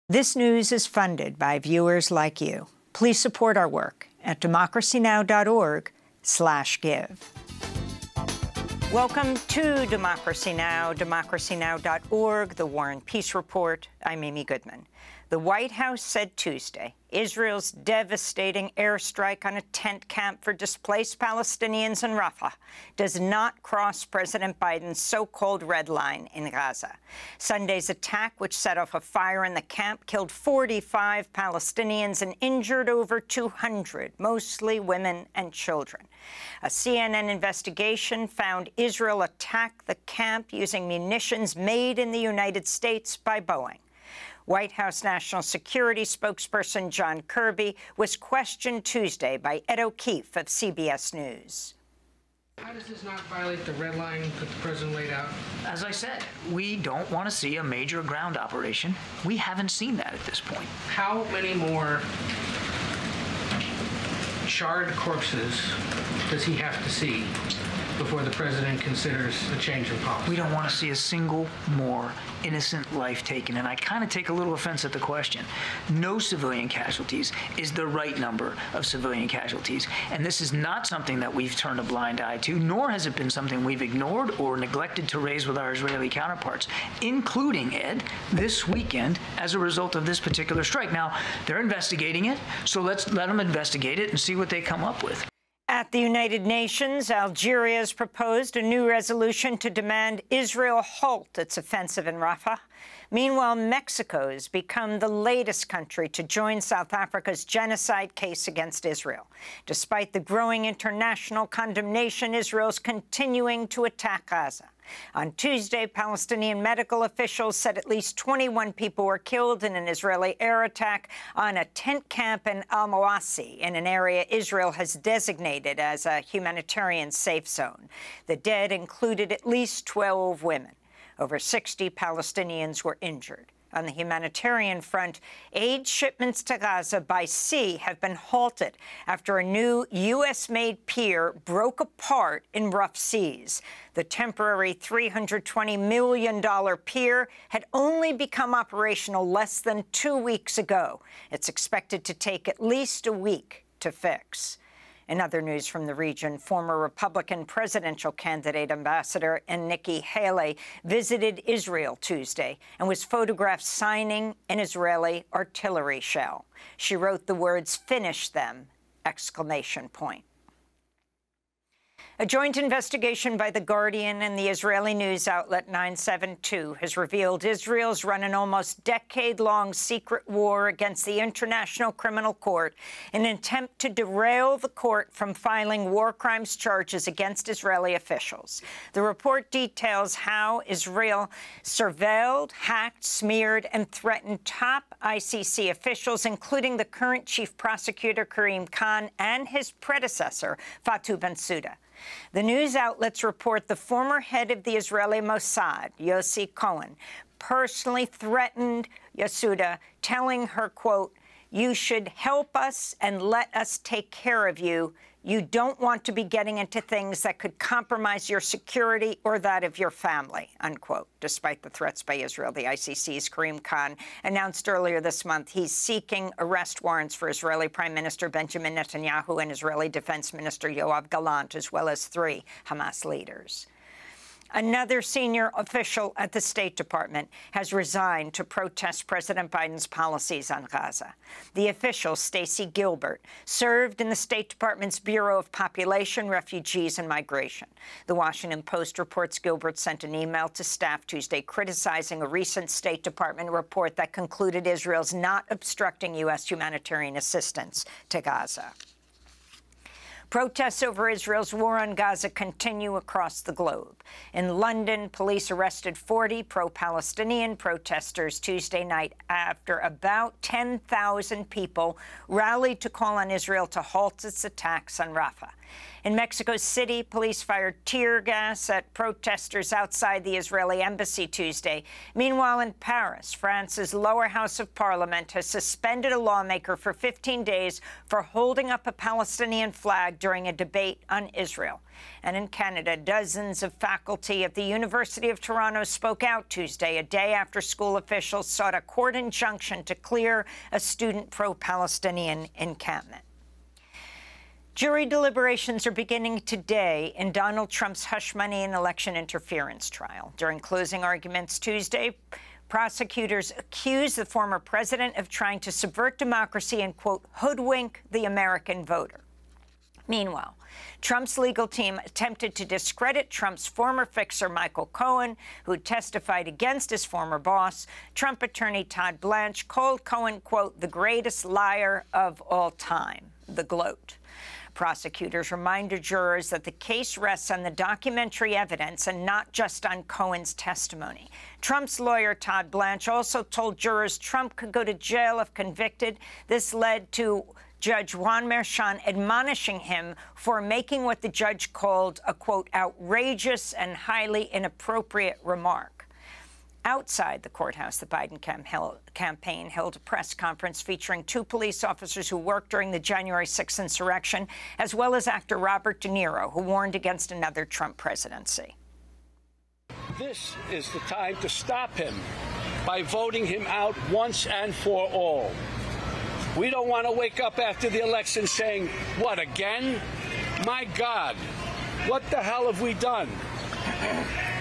This news is funded by viewers like you. Please support our work at democracynow.org/give. Welcome to Democracy Now!, democracynow.org, the War and Peace Report. I'm Amy Goodman. The White House said Tuesday Israel's devastating airstrike on a tent camp for displaced Palestinians in Rafah does not cross President Biden's so-called red line in Gaza. Sunday's attack, which set off a fire in the camp, killed 45 Palestinians and injured over 200, mostly women and children. A CNN investigation found Israel attacked the camp using munitions made in the United States by Boeing. White House National Security spokesperson John Kirby was questioned Tuesday by Ed O'Keefe of CBS News. How does this not violate the red line that the president laid out? As I said, we don't want to see a major ground operation. We haven't seen that at this point. How many more charred corpses does he have to see before the president considers a change in policy? We don't want to see a single more innocent life taken, and I kind of take a little offense at the question. No civilian casualties is the right number of civilian casualties, and this is not something that we've turned a blind eye to, nor has it been something we've ignored or neglected to raise with our Israeli counterparts, including, Ed, this weekend as a result of this particular strike. Now, they're investigating it, so let's let them investigate it and see what they come up with. At the United Nations, Algeria has proposed a new resolution to demand Israel halt its offensive in Rafah. Meanwhile, Mexico has become the latest country to join South Africa's genocide case against Israel. Despite the growing international condemnation, Israel's continuing to attack Gaza. On Tuesday, Palestinian medical officials said at least 21 people were killed in an Israeli air attack on a tent camp in Al-Mawasi, in an area Israel has designated as a humanitarian safe zone. The dead included at least 12 women. Over 60 Palestinians were injured. On the humanitarian front, aid shipments to Gaza by sea have been halted after a new U.S.-made pier broke apart in rough seas. The temporary $320 million pier had only become operational less than 2 weeks ago. It's expected to take at least a week to fix. In other news from the region, former Republican presidential candidate Ambassador Nikki Haley visited Israel Tuesday and was photographed signing an Israeli artillery shell. She wrote the words, "Finish them!" exclamation point. A joint investigation by The Guardian and the Israeli news outlet 972 has revealed Israel's run an almost decade-long secret war against the International Criminal Court in an attempt to derail the court from filing war crimes charges against Israeli officials. The report details how Israel surveilled, hacked, smeared, and threatened top ICC officials, including the current chief prosecutor, Karim Khan, and his predecessor, Fatou Bensouda. The news outlets report the former head of the Israeli Mossad, Yossi Cohen, personally threatened Bensouda, telling her, quote, "You should help us and let us take care of you. You don't want to be getting into things that could compromise your security or that of your family," unquote. Despite the threats by Israel, the ICC's Karim Khan announced earlier this month he's seeking arrest warrants for Israeli Prime Minister Benjamin Netanyahu and Israeli Defense Minister Yoav Gallant, as well as 3 Hamas leaders. Another senior official at the State Department has resigned to protest President Biden's policies on Gaza. The official, Stacey Gilbert, served in the State Department's Bureau of Population, Refugees, and Migration. The Washington Post reports Gilbert sent an email to staff Tuesday criticizing a recent State Department report that concluded Israel's not obstructing U.S. humanitarian assistance to Gaza. Protests over Israel's war on Gaza continue across the globe. In London, police arrested 40 pro-Palestinian protesters Tuesday night after about 10,000 people rallied to call on Israel to halt its attacks on Rafah. In Mexico City, police fired tear gas at protesters outside the Israeli embassy Tuesday. Meanwhile, in Paris, France's lower house of parliament has suspended a lawmaker for 15 days for holding up a Palestinian flag during a debate on Israel. And in Canada, dozens of faculty at the University of Toronto spoke out Tuesday, a day after school officials sought a court injunction to clear a student pro-Palestinian encampment. Jury deliberations are beginning today in Donald Trump's hush money and election interference trial. During closing arguments Tuesday, prosecutors accused the former president of trying to subvert democracy and, quote, hoodwink the American voter. Meanwhile, Trump's legal team attempted to discredit Trump's former fixer, Michael Cohen, who testified against his former boss. Trump attorney Todd Blanche called Cohen, quote, the greatest liar of all time, the gloat. Prosecutors reminded jurors that the case rests on the documentary evidence and not just on Cohen's testimony. Trump's lawyer, Todd Blanche, also told jurors Trump could go to jail if convicted. This led to Judge Juan Merchan admonishing him for making what the judge called a, quote, outrageous and highly inappropriate remark. Outside the courthouse, the Biden campaign held a press conference featuring two police officers who worked during the January 6th insurrection, as well as actor Robert De Niro, who warned against another Trump presidency. This is the time to stop him by voting him out once and for all. We don't want to wake up after the election saying, what, again? My God, what the hell have we done?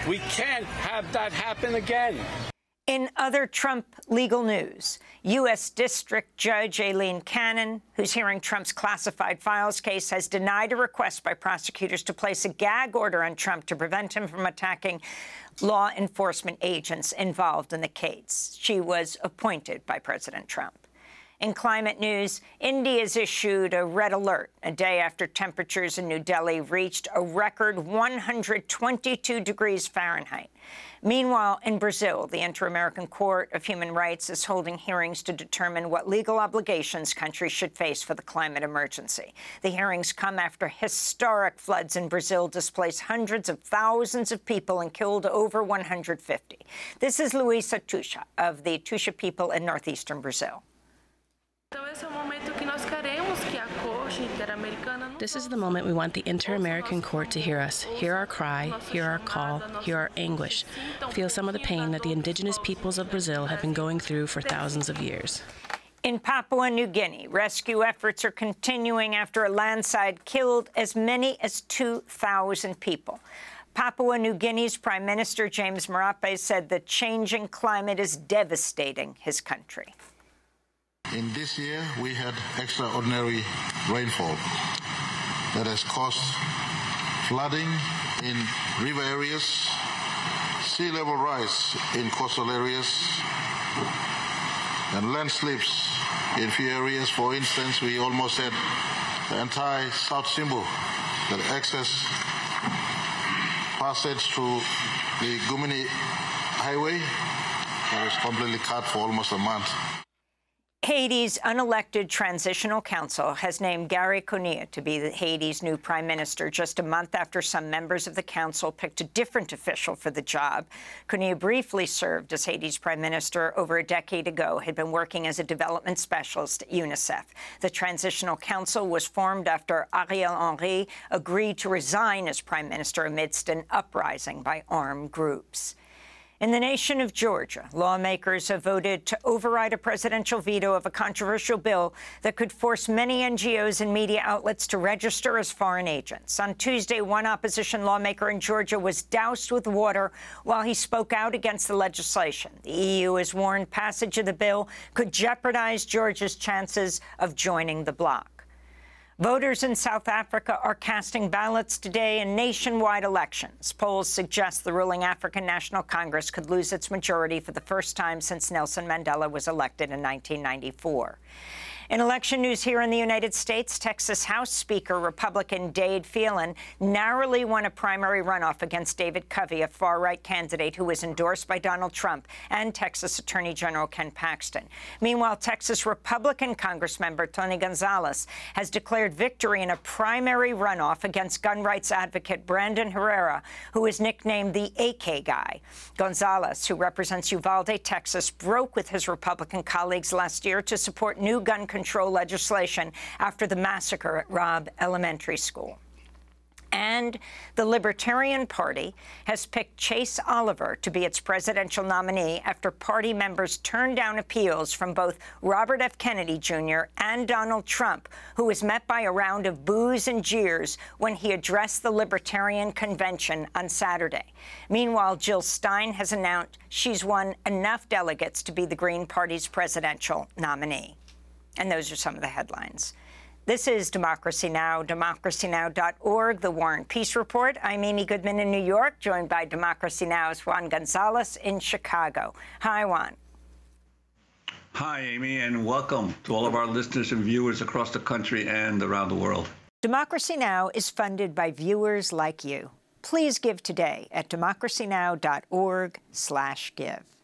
We can't have that happen again. In other Trump legal news, U.S. District Judge Aileen Cannon, who's hearing Trump's classified files case, has denied a request by prosecutors to place a gag order on Trump to prevent him from attacking law enforcement agents involved in the case. She was appointed by President Trump. In climate news, India's issued a red alert a day after temperatures in New Delhi reached a record 122 degrees Fahrenheit. Meanwhile, in Brazil, the Inter-American Court of Human Rights is holding hearings to determine what legal obligations countries should face for the climate emergency. The hearings come after historic floods in Brazil displaced hundreds of thousands of people and killed over 150. This is Luisa Tuxa of the Tuxa people in northeastern Brazil. This is the moment we want the Inter-American Court to hear us, hear our cry, hear our call, hear our anguish, feel some of the pain that the indigenous peoples of Brazil have been going through for thousands of years. In Papua New Guinea, rescue efforts are continuing after a landslide killed as many as 2,000 people. Papua New Guinea's Prime Minister James Marape said the changing climate is devastating his country. In this year, we had extraordinary rainfall that has caused flooding in river areas, sea level rise in coastal areas, and landslips in few areas. For instance, we almost had the entire South Simbu, the access passage through the Gumini Highway, that was completely cut for almost a month. Haiti's unelected Transitional Council has named Gary Conille to be Haiti's new prime minister just a month after some members of the council picked a different official for the job. Conille briefly served as Haiti's prime minister over a decade ago, had been working as a development specialist at UNICEF. The Transitional Council was formed after Ariel Henry agreed to resign as prime minister amidst an uprising by armed groups. In the nation of Georgia, lawmakers have voted to override a presidential veto of a controversial bill that could force many NGOs and media outlets to register as foreign agents. On Tuesday, one opposition lawmaker in Georgia was doused with water while he spoke out against the legislation. The EU has warned passage of the bill could jeopardize Georgia's chances of joining the bloc. Voters in South Africa are casting ballots today in nationwide elections. Polls suggest the ruling African National Congress could lose its majority for the first time since Nelson Mandela was elected in 1994. In election news here in the United States, Texas House Speaker Republican Dade Phelan narrowly won a primary runoff against David Covey, a far-right candidate who was endorsed by Donald Trump and Texas Attorney General Ken Paxton. Meanwhile, Texas Republican Congressmember Tony Gonzalez has declared victory in a primary runoff against gun rights advocate Brandon Herrera, who is nicknamed the AK Guy. Gonzalez, who represents Uvalde, Texas, broke with his Republican colleagues last year to support new gun control legislation after the massacre at Robb Elementary School. And the Libertarian Party has picked Chase Oliver to be its presidential nominee after party members turned down appeals from both Robert F. Kennedy Jr. and Donald Trump, who was met by a round of boos and jeers when he addressed the Libertarian Convention on Saturday. Meanwhile, Jill Stein has announced she's won enough delegates to be the Green Party's presidential nominee. And those are some of the headlines. This is Democracy Now!, democracynow.org, The War and Peace Report. I'm Amy Goodman in New York, joined by Democracy Now!'s Juan Gonzalez in Chicago. Hi, Juan. Hi, Amy, and welcome to all of our listeners and viewers across the country and around the world. Democracy Now! Is funded by viewers like you. Please give today at democracynow.org/give.